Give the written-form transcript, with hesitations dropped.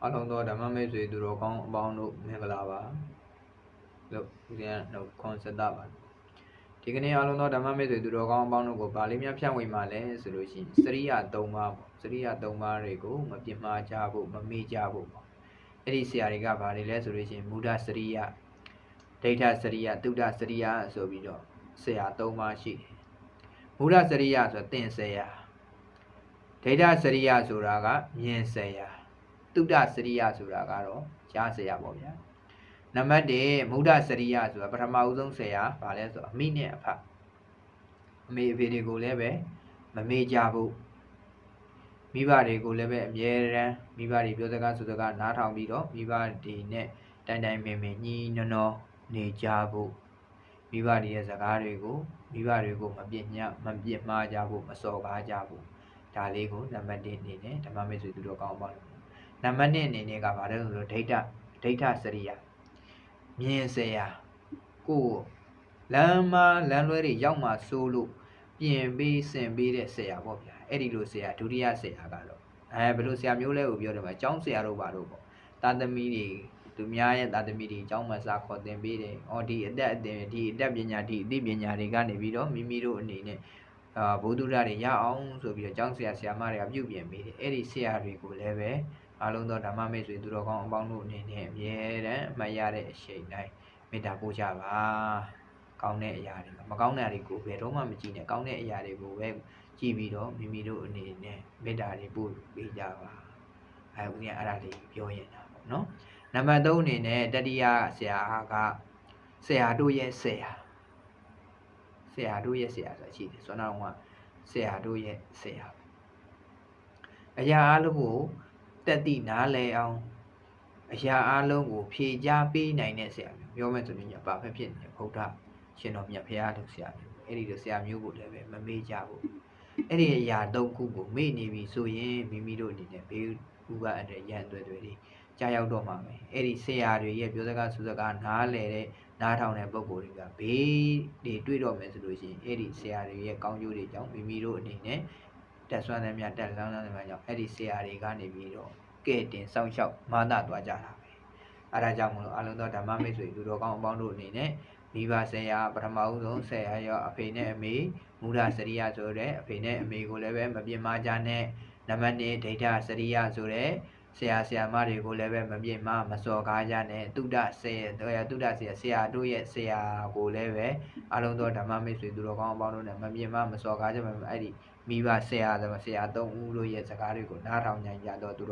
အလုံးသောဓမ္မမိတ်ဆွေသူတော်ကောင်းအပေါင်းတို့မင်္ဂလာပါလို့ဦးဇင်းကတော့ခွန်ဆက်တာပါဒီကနေ့အလုံးသောဓမ္မမိတ်ဆွေသူတော်ကောင်းအပေါင်းတို့ကိုဗာလေးများဖြန့်ဝေမှာလဲဆိုလို့ရှိရင်စရိယ3ပါးပေါ့စရိယ3ပါးတွေကိုမပြစ်မှားကြဖို့မမေ့ကြဖို့ပေါ့အဲ့ဒီဆရာတွေကဗာတွေလဲဆိုလို့ရှိရင်မူဒစရိယဒိဋ္ဌစရိယတုဒ္ဒစရိယဆိုပြီးတော့ဆရာ3ပါးရှိတယ်မူဒစရိယဆိုသင်ဆရာဒိဋ္ဌစရိယဆိုတာကမြင်ဆရာတုဒ္ဒစရိယဆိုတာကတော့ကြားဆရာပေါ့ဗျာနံပါတ်1မုဒ္ဒစရိယဆိုတာပထမဦးဆုံးဆရာဗာလဲဆိုအမိနဲ့အဖအမေအဖေတွေကိုလည်းပဲမမေ့ကြဘူးမိဘတွေကိုလည်းပဲအမြဲတမ်းမိဘတွေပြောစကားဆိုစကားနားထောင်ပြီးတော့မိဘတွေနဲ့တိုင်တိုင်ပင်ပင်ညီနော်နေကြဖို့မိဘတွေရဲ့စကားတွေကိုမိဘတွေကိုမပြစ်မှားကြဖို့မစော်ကားကြဖို့ဒါလေးကိုနံပါတ်1အနေနဲ့ဓမ္မမိတ်ဆွေသူတော်ကောင်းပါလို့နံပါတ်2အနေနဲ့ကဘာလဲဆိုတော့ဒိဋ္ဌစရိယမြင်ဆရာကိုလမ်းလွဲတွေရောက်မှစိုးလို့ပြင်ပေးဆင်ပေးတဲ့ဆရာပေါ့ဗျာအဲ့ဒီလိုဆရာဒုတိယဆရာကတော့ဘယ်လိုဆရာမျိုးလဲကိုပြောတယ်မှာကျောင်းဆရာတို့ပါတော့ပေါ့တာသမီတွေသူများရဲ့တာသမီတွေကျောင်းမှာစာခေါ်သင်ပေးတယ်ဒီအတက်ပညာဒီအသိပညာတွေကနေပြီးတော့မိမိတို့အနေနဲ့ဘုဒ္ဓတွေရအောင်ဆိုပြီးတော့ကျောင်းဆရာဆရာမတွေကပြုပြင်ပေးတယ်အဲ့ဒီဆရာတွေကိုလည်းပဲအားလုံးသောဓမ္မမိတ်ဆွေသူတော်ကောင်းအပေါင်းတို့အနေနဲ့အမြဲတမ်းအမှတ်ရတဲ့အချိန်တိုင်းမေတ္တာပို့ကြပါကောင်းတဲ့အရာတွေမကောင်းတဲ့အရာတွေကိုဘယ်တော့မှမကြည့်နဲ့ကောင်းတဲ့အရာတွေကိုပဲကြည့်ပြီးတော့မိမိတို့အနေနဲ့မေတ္တာတွေပို့ပေးကြပါဦးဇင်းအဲ့ဒါလေးပြောရင်တာပေါ့နော်နံပါတ်3အနေနဲ့တတိယဆရာကဆရာတို့ရဲ့ဆရာဆိုတာရှိတယ်ဆိုတော့ဆရာတို့ရဲ့ဆရာအရာအလုံးကိုတက်တိနားလဲအောင်အရာအလုံးကိုဖြေချပေးနိုင်တဲ့ဆရာမျိုးပြောမယ်ဆိုရင်ပါဖက်ဖြစ်နေဗုဒ္ဓရှင်တော်မြတ်ဘုရားတို့ဆရာမျိုးအဲ့ဒီလိုဆရာမျိုးကိုလည်းပဲမမေ့ကြဘူးအဲ့ဒီအရာ3ခုကိုမေ့နေပြီဆိုရင်မိမိတို့အနေနဲ့ဘေးဥပအတဲ့ရန်တွေကြာရောက်တော့မှာပဲအဲ့ဒီဆရာတွေရဲ့ပြောစကားဆိုစကားနားလဲတဲ့နားထောင်တဲ့ပုံကိုယ်တွေကဘေးတွေတွေ့တော့မယ်ဆိုလို့ရှိရင်အဲ့ဒီဆရာတွေရဲ့ကောင်းကျိုးတွေကြောင့်မိမိတို့အနေနဲ့တက်ဆွမ်းတဲ့များတက်လောင်းတဲ့များကြောင့်အဲ့ဒီဆရာတွေကနေပြီးတော့ကဲတင်စောင့်ရှောက်မာနသွားကြတာပဲအဲ့ဒါကြောင့်မလို့အလုံးသောဓမ္မမိတ်ဆွေသူတော်ကောင်းအပေါင်းတို့အနေနဲ့မိဘဆရာပထမဦးဆုံးဆရာရောအဖေနဲ့အမေမူလစရိယဆိုတဲ့အဖေနဲ့အမေကိုလည်းပဲမပြစ်မှားကြနဲ့နံပါတ်2ဒိဋ္ဌစရိယဆိုတဲ့ဆရာမတွေကိုလည်းပဲမပြစ်မှားမစော်ကားကြနဲ့တုဒ္ဒဆရာတို့ရဲ့ဆရာကိုလည်းပဲအလုံးသောဓမ္မမိတ်ဆွေသူတော်ကောင်းအပေါင်းတို့နဲ့မပြစ်မှားမစော်ကားကြမှာအဲ့ဒီမိဘဆရာ3ဦးတို့ရဲ့စကားတွေကိုနားထောင်ကြတော့